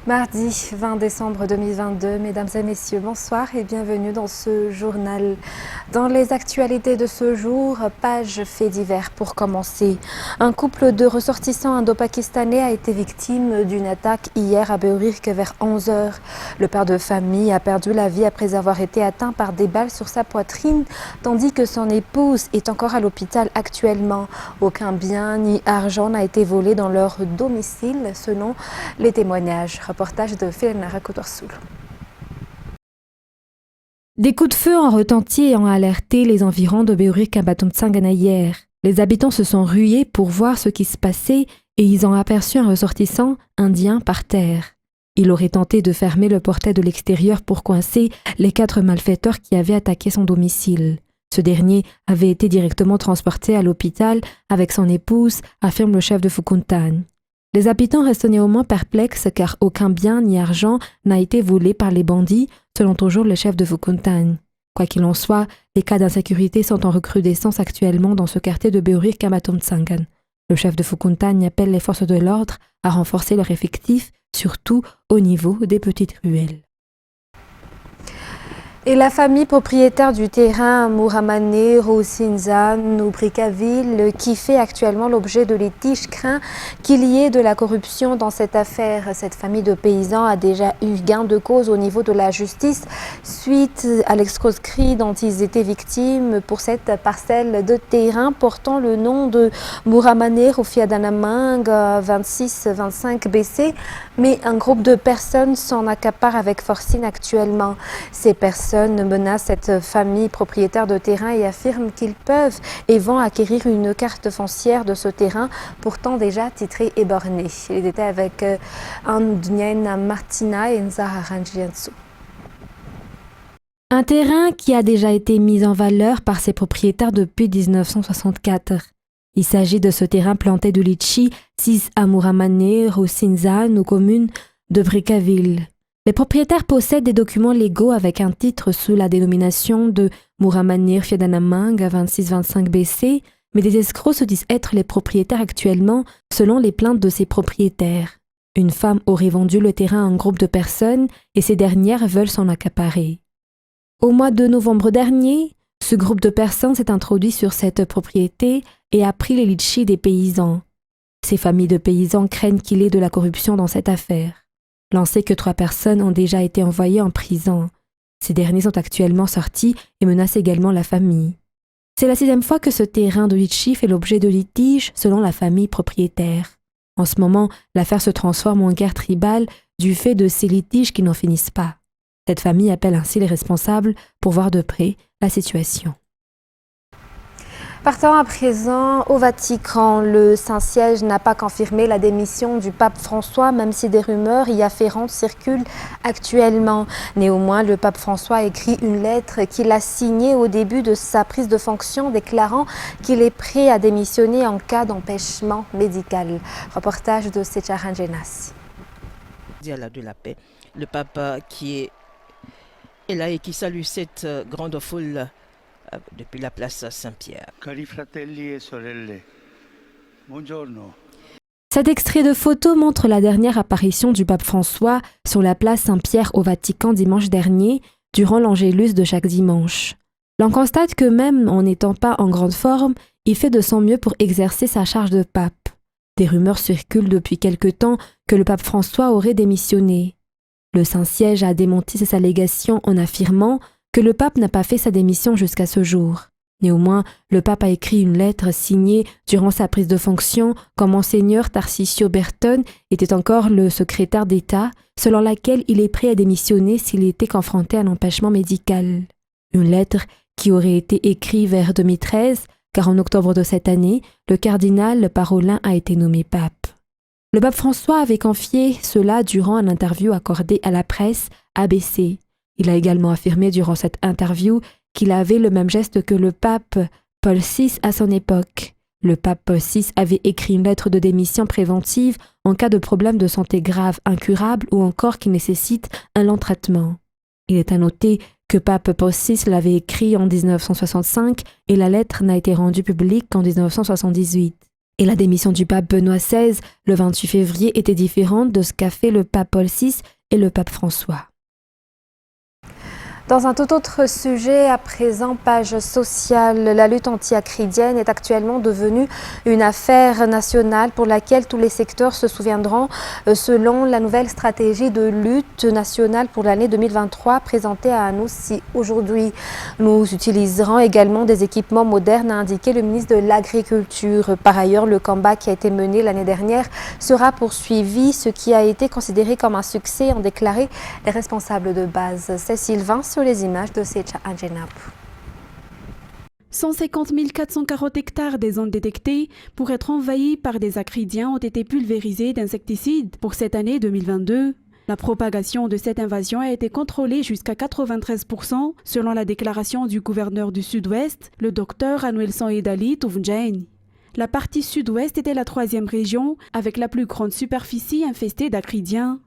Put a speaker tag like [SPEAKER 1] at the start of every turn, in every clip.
[SPEAKER 1] Mardi 20 décembre 2022, mesdames et messieurs, bonsoir et bienvenue dans ce journal. Dans les actualités de ce jour, page faits divers pour commencer. Un couple de ressortissants indo-pakistanais a été victime d'une attaque hier à Beorirk vers 11 heures. Le père de famille a perdu la vie après avoir été atteint par des balles sur sa poitrine, tandis que son épouse est encore à l'hôpital actuellement. Aucun bien ni argent n'a été volé dans leur domicile, selon les témoignages. Reportage de Félénara Kotorsoul.
[SPEAKER 2] Des coups de feu ont retenti et ont alerté les environs de Beorirk à Batumtsangana hier. Les habitants se sont rués pour voir ce qui se passait et ils ont aperçu un ressortissant indien par terre. Il aurait tenté de fermer le portail de l'extérieur pour coincer les 4 malfaiteurs qui avaient attaqué son domicile. Ce dernier avait été directement transporté à l'hôpital avec son épouse, affirme le chef de Fukuntan. Les habitants restent néanmoins perplexes car aucun bien ni argent n'a été volé par les bandits, selon toujours le chef de Fukuntan. Quoi qu'il en soit, les cas d'insécurité sont en recrudescence actuellement dans ce quartier de Beorirk à Batumtsangan. Le chef de Fukuntan appelle les forces de l'ordre à renforcer leur effectif, surtout au niveau des petites ruelles.
[SPEAKER 1] Et la famille propriétaire du terrain Mouramane, Rousinzane ou Brickaville, qui fait actuellement l'objet de litiges, craint qu'il y ait de la corruption dans cette affaire. Cette famille de paysans a déjà eu gain de cause au niveau de la justice suite à l'escroquerie dont ils étaient victimes pour cette parcelle de terrain portant le nom de Mouramane Roufiadanamang 26-25 BC. Mais un groupe de personnes s'en accapare avec forcine actuellement. Ces personnes menacent cette famille propriétaire de terrain et affirment qu'ils peuvent et vont acquérir une carte foncière de ce terrain pourtant déjà titré et borné. Les détails avec Andniena Martina et Nzahara Njiansu.
[SPEAKER 2] Un terrain qui a déjà été mis en valeur par ses propriétaires depuis 1964. Il s'agit de ce terrain planté de litchi, 6 à Mouramane, Rousinzane, aux communes de Brickaville. Les propriétaires possèdent des documents légaux avec un titre sous la dénomination de Mouramane Fiadanamang à 26-25 BC, mais des escrocs se disent être les propriétaires actuellement selon les plaintes de ces propriétaires. Une femme aurait vendu le terrain à un groupe de personnes et ces dernières veulent s'en accaparer. Au mois de novembre dernier, ce groupe de personnes s'est introduit sur cette propriété et a pris les litchis des paysans. Ces familles de paysans craignent qu'il y ait de la corruption dans cette affaire. L'on sait que 3 personnes ont déjà été envoyées en prison. Ces derniers sont actuellement sortis et menacent également la famille. C'est la 6e fois que ce terrain de litchi fait l'objet de litiges selon la famille propriétaire. En ce moment, l'affaire se transforme en guerre tribale du fait de ces litiges qui n'en finissent pas. Cette famille appelle ainsi les responsables pour voir de près la situation.
[SPEAKER 1] Partant à présent au Vatican, le Saint-Siège n'a pas confirmé la démission du pape François, même si des rumeurs y afférentes circulent actuellement. Néanmoins, le pape François a écrit une lettre qu'il a signée au début de sa prise de fonction, déclarant qu'il est prêt à démissionner en cas d'empêchement médical. Reportage de Secharan Genassi.
[SPEAKER 3] De la paix, le pape qui est là et qui salue cette grande foule depuis la place Saint-Pierre.
[SPEAKER 4] Cari fratelli e sorelle, buongiorno.
[SPEAKER 2] Cet extrait de photo montre la dernière apparition du pape François sur la place Saint-Pierre au Vatican dimanche dernier, durant l'Angélus de chaque dimanche. L'on constate que même en n'étant pas en grande forme, il fait de son mieux pour exercer sa charge de pape. Des rumeurs circulent depuis quelque temps que le pape François aurait démissionné. Le Saint-Siège a démenti ces allégations en affirmant que le pape n'a pas fait sa démission jusqu'à ce jour. Néanmoins, le pape a écrit une lettre signée durant sa prise de fonction quand Monseigneur Tarcisio Berton était encore le secrétaire d'État, selon laquelle il est prêt à démissionner s'il était confronté à un empêchement médical. Une lettre qui aurait été écrite vers 2013, car en octobre de cette année, le cardinal Parolin a été nommé pape. Le pape François avait confié cela durant une interview accordée à la presse ABC. Il a également affirmé durant cette interview qu'il avait le même geste que le pape Paul VI à son époque. Le pape Paul VI avait écrit une lettre de démission préventive en cas de problème de santé grave, incurable ou encore qui nécessite un long traitement. Il est à noter que pape Paul VI l'avait écrit en 1965 et la lettre n'a été rendue publique qu'en 1978. Et la démission du pape Benoît XVI le 28 février était différente de ce qu'a fait le pape Paul VI et le pape François.
[SPEAKER 1] Dans un tout autre sujet, à présent, page sociale, la lutte anti-acridienne est actuellement devenue une affaire nationale pour laquelle tous les secteurs se souviendront selon la nouvelle stratégie de lutte nationale pour l'année 2023 présentée à Anoussi aujourd'hui. Nous utiliserons également des équipements modernes, a indiqué le ministre de l'Agriculture. Par ailleurs, le combat qui a été mené l'année dernière sera poursuivi, ce qui a été considéré comme un succès, ont déclaré les responsables de base. C'est Sylvain sur les images de Secha Angenap.
[SPEAKER 5] 150 440 hectares des zones détectées pour être envahis par des acridiens ont été pulvérisés d'insecticides pour cette année 2022. La propagation de cette invasion a été contrôlée jusqu'à 93% selon la déclaration du gouverneur du Sud-Ouest, le docteur Anuelson Edali Touvnjain. La partie sud-ouest était la troisième région avec la plus grande superficie infestée d'acridiens.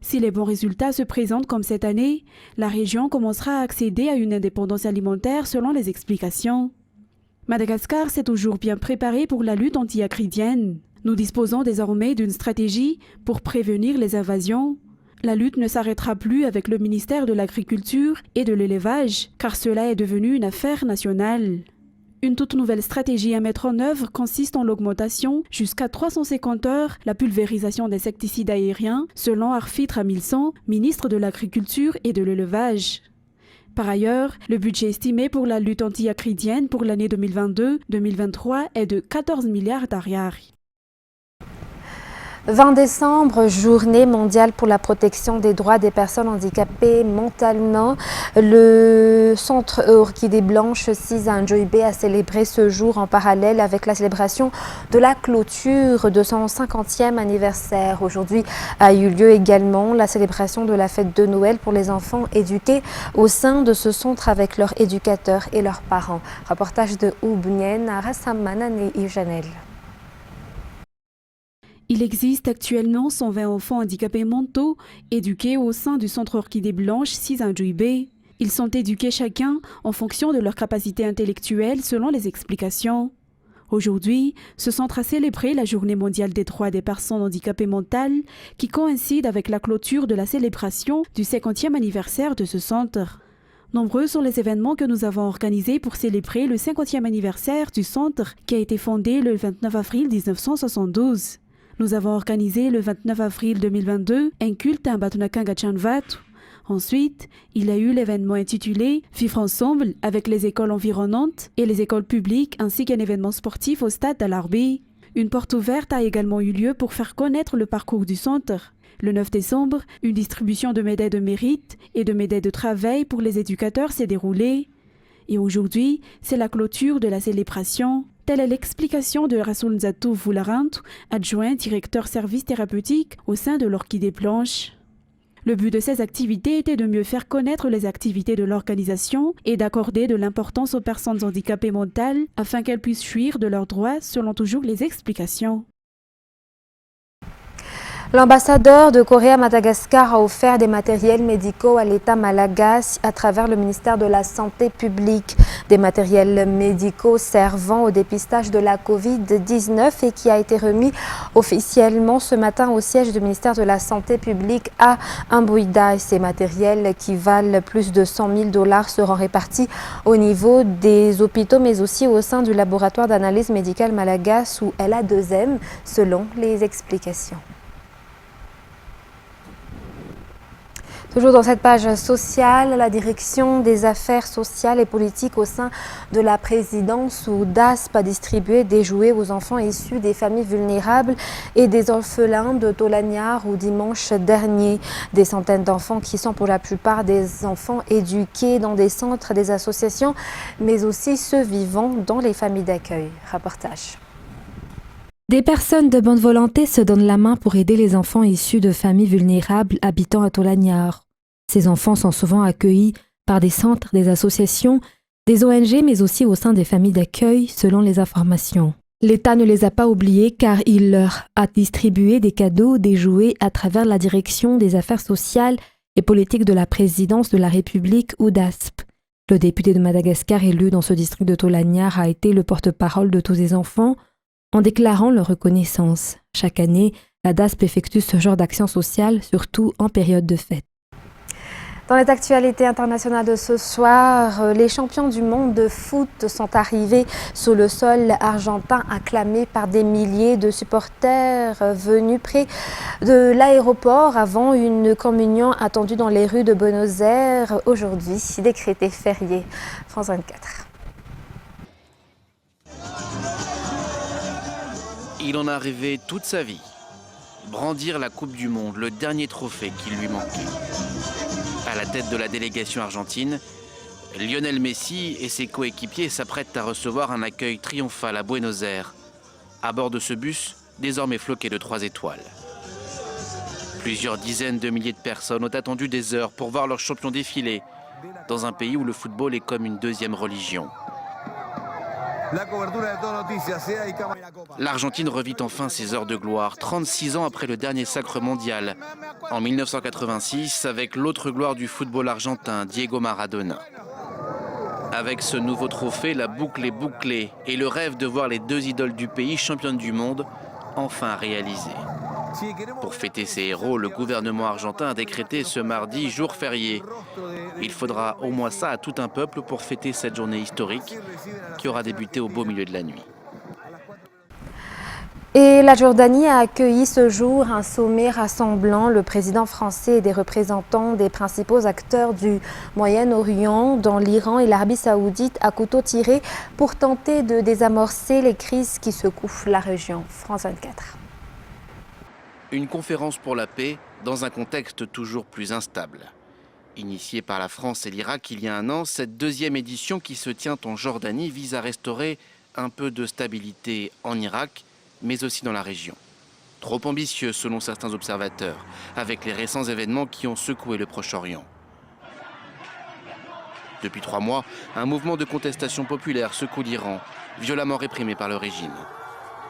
[SPEAKER 5] Si les bons résultats se présentent comme cette année, la région commencera à accéder à une indépendance alimentaire selon les explications. Madagascar s'est toujours bien préparé pour la lutte anti-acridienne. Nous disposons désormais d'une stratégie pour prévenir les invasions. La lutte ne s'arrêtera plus avec le ministère de l'Agriculture et de l'Élevage, car cela est devenu une affaire nationale. Une toute nouvelle stratégie à mettre en œuvre consiste en l'augmentation jusqu'à 350 heures la pulvérisation d'insecticides aériens, selon Arfit Ramilson, ministre de l'Agriculture et de l'Élevage. Par ailleurs, le budget estimé pour la lutte anti-acridienne pour l'année 2022-2023 est de 14 milliards d'ariari.
[SPEAKER 1] 20 décembre, journée mondiale pour la protection des droits des personnes handicapées mentalement. Le centre Orchidée Blanche 6 à Njoibé a célébré ce jour en parallèle avec la célébration de la clôture de son 50e anniversaire. Aujourd'hui a eu lieu également la célébration de la fête de Noël pour les enfants éduqués au sein de ce centre avec leurs éducateurs et leurs parents. Reportage de Oubnien à Rassammanan et Janel.
[SPEAKER 5] Il existe actuellement 120 enfants handicapés mentaux éduqués au sein du centre Orchidée Blanche 6 à Njoibé. Ils sont éduqués chacun en fonction de leur capacité intellectuelle selon les explications. Aujourd'hui, ce centre a célébré la Journée mondiale des droits des personnes handicapées mentales qui coïncide avec la clôture de la célébration du 50e anniversaire de ce centre. Nombreux sont les événements que nous avons organisés pour célébrer le 50e anniversaire du centre qui a été fondé le 29 avril 1972. Nous avons organisé le 29 avril 2022 un culte à Mbatunakanga-Chanvat. Ensuite, il y a eu l'événement intitulé « Vivre ensemble » avec les écoles environnantes et les écoles publiques ainsi qu'un événement sportif au stade d'Alarbé. Une porte ouverte a également eu lieu pour faire connaître le parcours du centre. Le 9 décembre, une distribution de médailles de mérite et de médailles de travail pour les éducateurs s'est déroulée. Et aujourd'hui, c'est la clôture de la célébration. Telle est l'explication de Rasoul Nzatou Voularant, adjoint directeur service thérapeutique au sein de l'Orchidée Blanche. Le but de ces activités était de mieux faire connaître les activités de l'organisation et d'accorder de l'importance aux personnes handicapées mentales afin qu'elles puissent jouir de leurs droits selon toujours les explications.
[SPEAKER 1] L'ambassadeur de Corée à Madagascar a offert des matériels médicaux à l'État malagasy à travers le ministère de la Santé publique. Des matériels médicaux servant au dépistage de la Covid-19 et qui a été remis officiellement ce matin au siège du ministère de la Santé publique à Mbouida. Ces matériels qui valent plus de 100 000 $ seront répartis au niveau des hôpitaux mais aussi au sein du laboratoire d'analyse médicale malagasy ou LA2M selon les explications. Toujours dans cette page sociale, la direction des affaires sociales et politiques au sein de la présidence ou DASP a distribué des jouets aux enfants issus des familles vulnérables et des orphelins de Tolaniar ou dimanche dernier. Des centaines d'enfants qui sont pour la plupart des enfants éduqués dans des centres, des associations, mais aussi ceux vivant dans les familles d'accueil. Reportage.
[SPEAKER 2] Des personnes de bonne volonté se donnent la main pour aider les enfants issus de familles vulnérables habitant à Tolaniar. Ces enfants sont souvent accueillis par des centres, des associations, des ONG, mais aussi au sein des familles d'accueil, selon les informations. L'État ne les a pas oubliés car il leur a distribué des cadeaux, des jouets à travers la direction des affaires sociales et politiques de la présidence de la République ou DASP. Le député de Madagascar élu dans ce district de Tolaniar a été le porte-parole de tous ces enfants. en déclarant leur reconnaissance. Chaque année, la DASP effectue ce genre d'action sociale, surtout en période de fête.
[SPEAKER 1] Dans les actualités internationales de ce soir, les champions du monde de foot sont arrivés sur le sol argentin, acclamés par des milliers de supporters venus près de l'aéroport avant une communion attendue dans les rues de Buenos Aires, aujourd'hui décrétée férié. France 24.
[SPEAKER 6] Il en a rêvé toute sa vie. Brandir la Coupe du Monde, le dernier trophée qui lui manquait. À la tête de la délégation argentine, Lionel Messi et ses coéquipiers s'apprêtent à recevoir un accueil triomphal à Buenos Aires, à bord de ce bus désormais floqué de 3 étoiles. Plusieurs dizaines de milliers de personnes ont attendu des heures pour voir leur champion défiler, dans un pays où le football est comme une deuxième religion. L'Argentine revit enfin ses heures de gloire, 36 ans après le dernier sacre mondial, en 1986, avec l'autre gloire du football argentin, Diego Maradona. Avec ce nouveau trophée, la boucle est bouclée et le rêve de voir les deux idoles du pays, championnes du monde, enfin réalisé. Pour fêter ces héros, le gouvernement argentin a décrété ce mardi jour férié. Il faudra au moins ça à tout un peuple pour fêter cette journée historique qui aura débuté au beau milieu de la nuit.
[SPEAKER 1] Et la Jordanie a accueilli ce jour un sommet rassemblant le président français et des représentants des principaux acteurs du Moyen-Orient, dont l'Iran et l'Arabie saoudite, à couteau tiré pour tenter de désamorcer les crises qui secouent la région. France 24.
[SPEAKER 6] Une conférence pour la paix dans un contexte toujours plus instable. Initiée par la France et l'Irak il y a un an, cette deuxième édition qui se tient en Jordanie vise à restaurer un peu de stabilité en Irak, mais aussi dans la région. Trop ambitieux selon certains observateurs, avec les récents événements qui ont secoué le Proche-Orient. Depuis 3 mois, un mouvement de contestation populaire secoue l'Iran, violemment réprimé par le régime.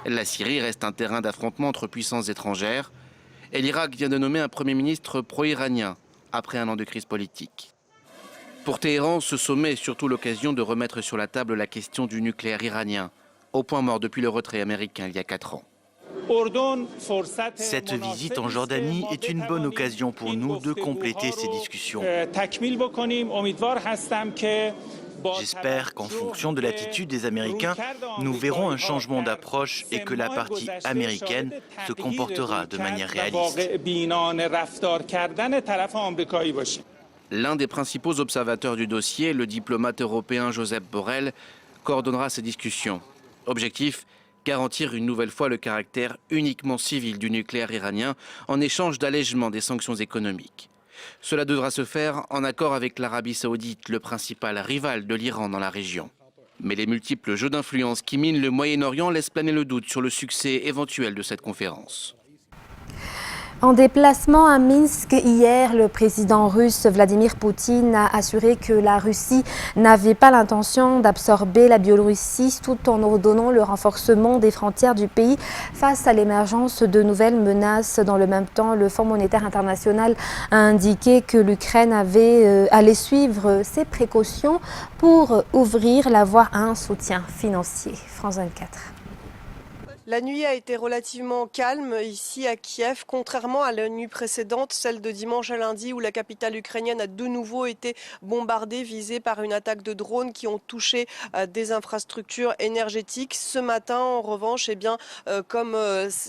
[SPEAKER 6] La Syrie reste un terrain d'affrontement entre puissances étrangères et l'Irak vient de nommer un Premier ministre pro-iranien après un an de crise politique. Pour Téhéran, ce sommet est surtout l'occasion de remettre sur la table la question du nucléaire iranien, au point mort depuis le retrait américain il y a 4 ans.
[SPEAKER 7] Cette visite en Jordanie est une bonne occasion pour nous de compléter ces discussions. J'espère qu'en fonction de l'attitude des Américains, nous verrons un changement d'approche et que la partie américaine se comportera de manière réaliste.
[SPEAKER 6] L'un des principaux observateurs du dossier, le diplomate européen Josep Borrell, coordonnera ces discussions. Objectif, garantir une nouvelle fois le caractère uniquement civil du nucléaire iranien en échange d'allègement des sanctions économiques. Cela devra se faire en accord avec l'Arabie saoudite, le principal rival de l'Iran dans la région. Mais les multiples jeux d'influence qui minent le Moyen-Orient laissent planer le doute sur le succès éventuel de cette conférence.
[SPEAKER 1] En déplacement à Minsk hier, le président russe Vladimir Poutine a assuré que la Russie n'avait pas l'intention d'absorber la Biélorussie tout en ordonnant le renforcement des frontières du pays face à l'émergence de nouvelles menaces. Dans le même temps, le Fonds monétaire international a indiqué que l'Ukraine allait suivre ses précautions pour ouvrir la voie à un soutien financier. France 24.
[SPEAKER 8] La nuit a été relativement calme ici à Kiev, contrairement à la nuit précédente, celle de dimanche à lundi où la capitale ukrainienne a de nouveau été bombardée, visée par une attaque de drones qui ont touché des infrastructures énergétiques. Ce matin, en revanche, comme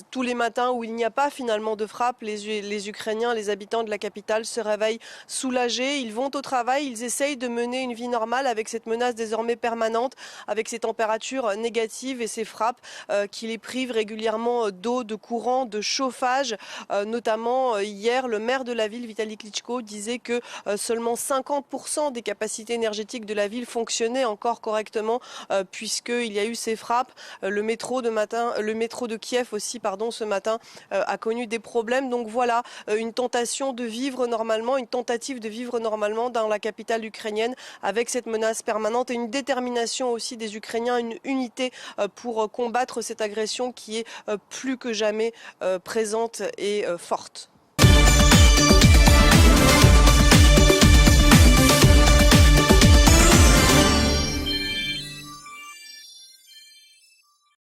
[SPEAKER 8] tous les matins où il n'y a pas finalement de frappe, les Ukrainiens, les habitants de la capitale se réveillent soulagés. Ils vont au travail, ils essayent de mener une vie normale avec cette menace désormais permanente, avec ces températures négatives et ces frappes qui les privent régulièrement d'eau, de courant, de chauffage. Notamment hier, le maire de la ville, Vitali Klitschko, disait que seulement 50% des capacités énergétiques de la ville fonctionnaient encore correctement puisqu'il y a eu ces frappes. Le métro de Kiev aussi, ce matin, a connu des problèmes. Donc voilà, une tentation de vivre normalement, une tentative de vivre normalement dans la capitale ukrainienne avec cette menace permanente et une détermination aussi des Ukrainiens, une unité pour combattre cette agression qui est plus que jamais présente et forte.